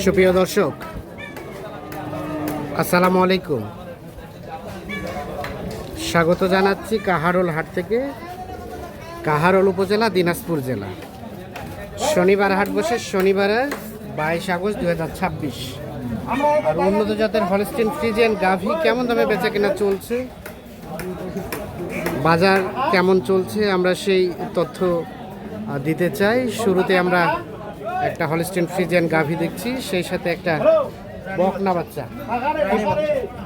সুপ্রিয় দর্শক, আসসালামু আলাইকুম। স্বাগত জানাচ্ছি কাহারোল হাট থেকে। কাহারোল উপজেলা, দিনাজপুর জেলা। শনিবার হাট বসে শনিবার 22 আগস্ট 2026। আর উন্নত জাতের হলস্টিন ফ্রিজিয়ান গাভী কেমন দামে বেচা কেনা চলছে, বাজার কেমন চলছে, আমরা সেই তথ্য দিতে চাই। শুরুতে আমরা একটা হলস্টিন ফ্রিজিয়ান গাভী দেখছি, সেই সাথে একটা বকনা বাচ্চা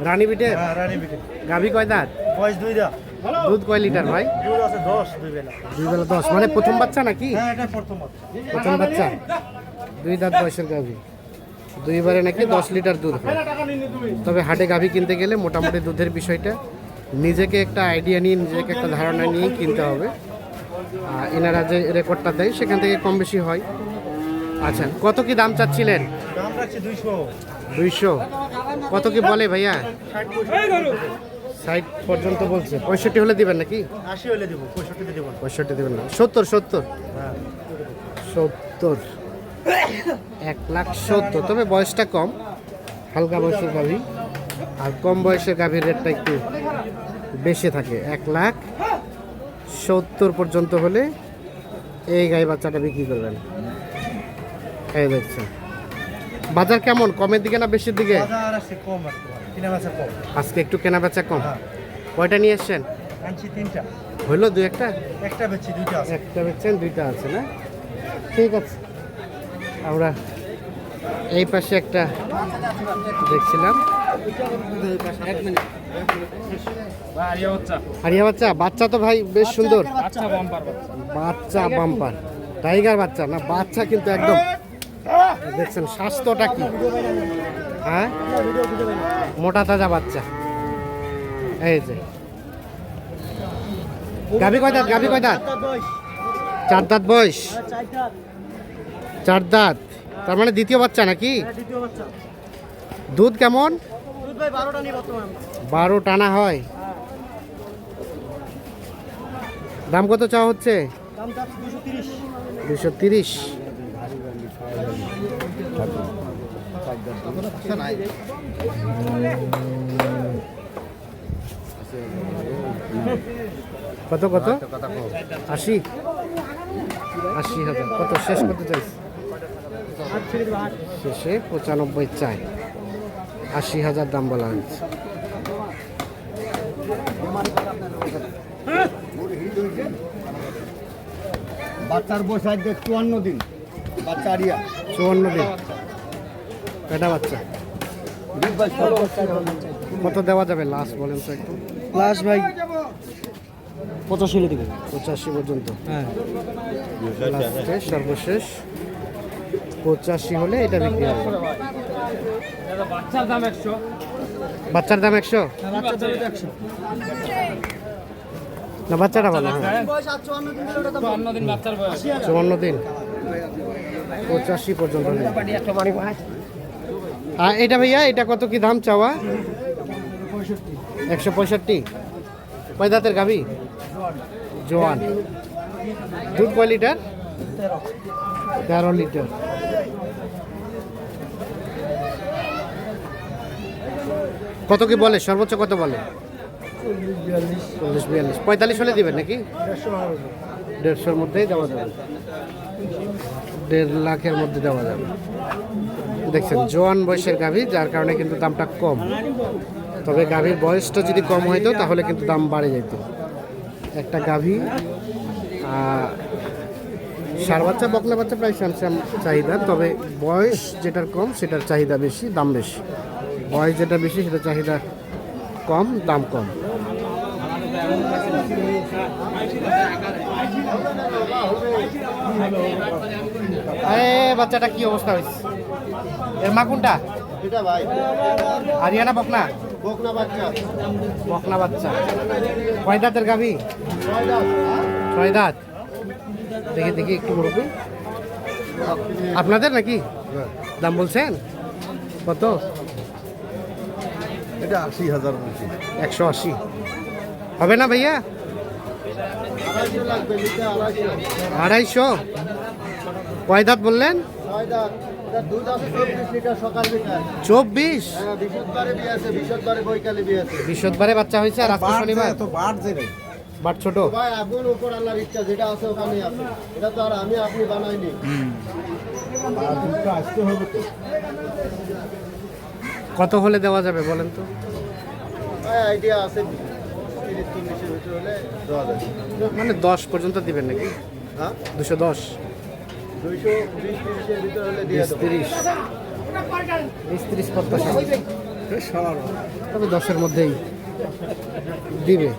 রানী বিটে। গাভী কয় দাঁত? বয়স 2 দাঁত। দুধ কয় লিটার ভাই? দুধ আছে 10, 2 বেলা। 2 বেলা 10, মানে প্রথম বাচ্চা নাকি? হ্যাঁ, এটা প্রথম বাচ্চা। প্রথম বাচ্চা, 2 দাঁত বয়সের গাভী। 2 বারে নাকি 10 লিটার দুধ হয়। তবে হাটে গাভী কিনতে গেলে মোটামুটি দুধের বিষয়টা নিজেকে একটা আইডিয়া নিয়ে, নিজেকে একটা ধারণা নিয়ে কিনতে হবে। এনারা যে রেকর্ডটা দেয় সেখান থেকে কম বেশি হয়। আচ্ছা, কত কি দাম চাচ্ছিলেন? দাম রাখছি 200। 200 কত কি বলে ভাইয়া? 60 পর্যন্ত বলছে। 65 হলে দিবেন নাকি? 80 হলে দেব, 65 দেব না। 65 দিবেন না? 70 হ্যাঁ, 70, 1,70,000। তবে বয়সটা কম, হালকা বয়সের গাভী। আর কম বয়সের গাভীর রেটটা একটু বেশি থাকে। 1,70,000 পর্যন্ত হলে এই গাই বাচ্চাটা বিক্রি করবেন। এই দেখছেন বাজার কেমন, কমের দিকে না বেশির দিকে? বাজার আছে কম, আছে কিনা বেচা কম। আজকে একটু কেনা বেচা কম। হ্যাঁ। কয়টা নিয়ে এসছেন? আনছি 3টা। হইলো 2-1টা? একটা বেচছি, 2টা আছে। একটা বেচছেন, 2টা আছে না? ঠিক আছে। আমরা এই পাশে একটা দেখছিলাম। হারিয়া বাচ্চা। বাচ্চা তো ভাই বেশ সুন্দর। বাচ্চা বাম্পার টাইগার বাচ্চা না? বাচ্চা কিন্তু একদম দেখছেন স্বাস্থ্যটা কি, হ্যাঁ, মোটা তাজা বাচ্চা। এই যে গাভী কয় দাঁত? গাভী কয় দাঁত? 4 দাঁত বয়স। 4 দাঁত, তার মানে দ্বিতীয় বাচ্চা নাকি? দ্বিতীয় বাচ্চা। দুধ কেমন? দুধ ভাই 12টা নি বর্তমান। 12 টানা হয়। দাম কত চাওয়া হচ্ছে? দাম চাচ্ছি 230। 230। কত কত? 80, 80,000। কত শেষ কত চাইছে? শেষে 95 চাই। 80,000 দাম বলা হয়েছে। বাচ্চার বয়স আজ 54 দিন। বাচ্চা আরিয়া 54 দিন। কয়টা বাচ্চা? কত দেওয়া যাবে লাস্ট বলেন তো একটু? লাস্ট ভাই 85 হলে দেবো। 85 পর্যন্ত। হ্যাঁ, লাস্টে সর্বশেষ 85 হলে এটা বিক্রি হবে। বাচ্চার দাম 100। বাচ্চার দাম 100 বাচ্চার দাম 100 না? বাচ্চাটা ভালো। হ্যাঁ, বয়স 54 দিন হলে ওটা দাম 54 দিন বাচ্চার বয়স। 54 দিন, 85 পর্যন্ত। আর এটা ভাইয়া, এটা কত কি দাম চাওয়া? 165। কয় দাঁতের গাভী? জোয়ান। দুধ কয় লিটার? 13 লিটার। কত কি বলে? সর্বোচ্চ কত বলে? 40-42, 45 হলে দিবেন নাকি? 150-র মধ্যেই দেওয়া যাবে। 1.5 লাখের মধ্যে দেওয়া যাবে। দেখছেন জোয়ান বয়সের গাভী, যার কারণে কিন্তু দামটা কম। তবে গাভীর বয়সটা যদি কম হইতো তাহলে কিন্তু দাম বাড়ে যেত। একটা গাভী ষাঁড় বাচ্চা, বকনা বাচ্চা প্রায় স্যামস্যাম চাহিদা। তবে বয়স যেটার কম সেটার চাহিদা বেশি, দাম বেশি। বয়স যেটা বেশি সেটা চাহিদা কম, দাম কম। বাচ্চাটা কি অবস্থা হয়েছে? এর মা কোনটা? এটা ভাই হারিয়ানা বকনা? বকনা বাচ্চা। বকনা বাচ্চা। কয় দাঁতের গাভী? 6 দাঁত। দেখি দেখি একটু মুরব্বি। আপনাদের নাকি? দাম বলছেন কত? এটা 80,000 বলছি। 180 হবে না ভাইয়া? 250 লাগবে, 250। 250। কয় দাঁত বললেন? ছয় দাঁত এটা দুধ আছে 24 লিটার সকাল বিকাল। 24 হ্যাঁ, বৃহস্পতিবারে বিয়ে আছে, বৃহস্পতিবারে বৈকালে বিয়ে আছে। বৃহস্পতিবারে বাচ্চা হয়েছে আর আজকে শনিবার বাট ছোট। ভাই আগুন উপর আল্লাহর ইচ্ছা, যেটা আছে ওখানেই আছে। এটা তো আর আমি আপনি বানাইনি। আসতে হবে তো। কত হলে দেওয়া যাবে বলেন তো? ভাই আইডিয়া আছে 30-40 ভিতরে হলে দেওয়া যাবে। মানে 10 পর্যন্ত দিবেন নাকি? হ্যাঁ 210 220-30 এর ভিতরে হলে দিয়ে দেবো। 20-30 প্রত্যাশা, তবে 10-এর মধ্যেই দিবে।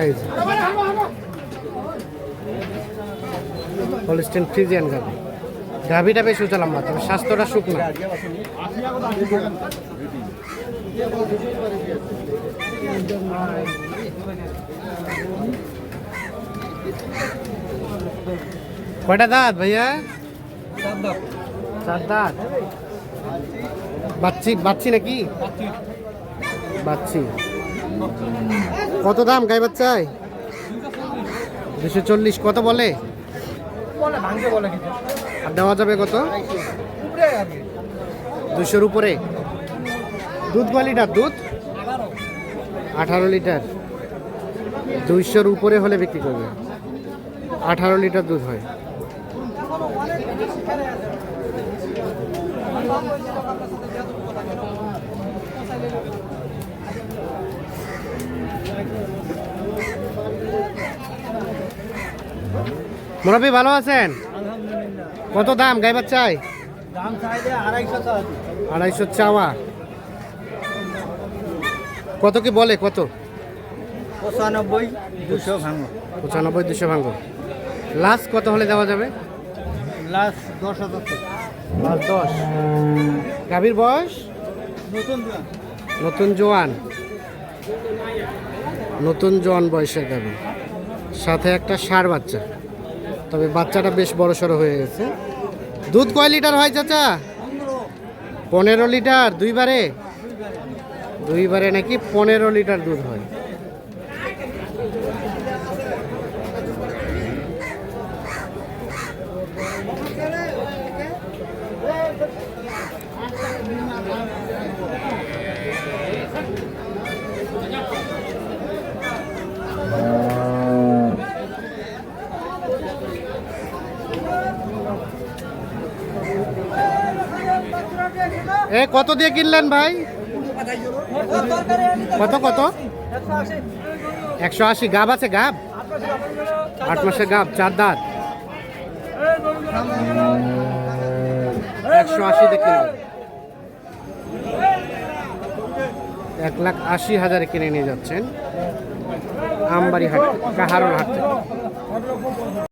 এই যে হলস্টেইন ফ্রিজিয়ান গাভি। গাভিটা বেশ উঁচা লম্বা, তবে স্বাস্থ্যটা শুকনো। কয়টা দাঁত ভাইয়া? 4 দাঁত। বাচ্চি নাকি? বাচ্চি। কত দাম গাই বাচ্চায়? 240। কত বলে? আর দেওয়া যাবে কত? 200-র উপরে। দুধ কয় লিটার? দুধ 18 লিটার। 200-র উপরে হলে বিক্রি করবে। 18 লিটার দুধ হয়। মুরব্বী ভালো আছেন? কত দাম গাই বাচ্চায়? দাম চাইলে 250 250 চাওয়া। কত কি বলে? কত? 95-200 ভাঙো। 95-200 ভাঙো। লাস্ট কত হলে দেওয়া যাবে? Last 10,000 last 10। গাভীর বয়স? নতুন জোয়ান। নতুন জোয়ান বয়সের গাভী, সাথে একটা ষাঁড় বাচ্চা। তবে বাচ্চাটা বেশ বড় সড়ো হয়ে গেছে। দুধ কয় লিটার হয় চাচা? 15 লিটার। দুইবারে নাকি 15 লিটার দুধ হয়। কত দিয়ে কিনলেন ভাই? কত কত? 180। গাব আছে? গাব 8 মাসের গাব, 4 দাঁত। 180 দিয়ে কিনলেন। 1,80,000 কিনে নিয়ে যাচ্ছেন আমবাড়ি হাট, কাহারোল হাট থেকে।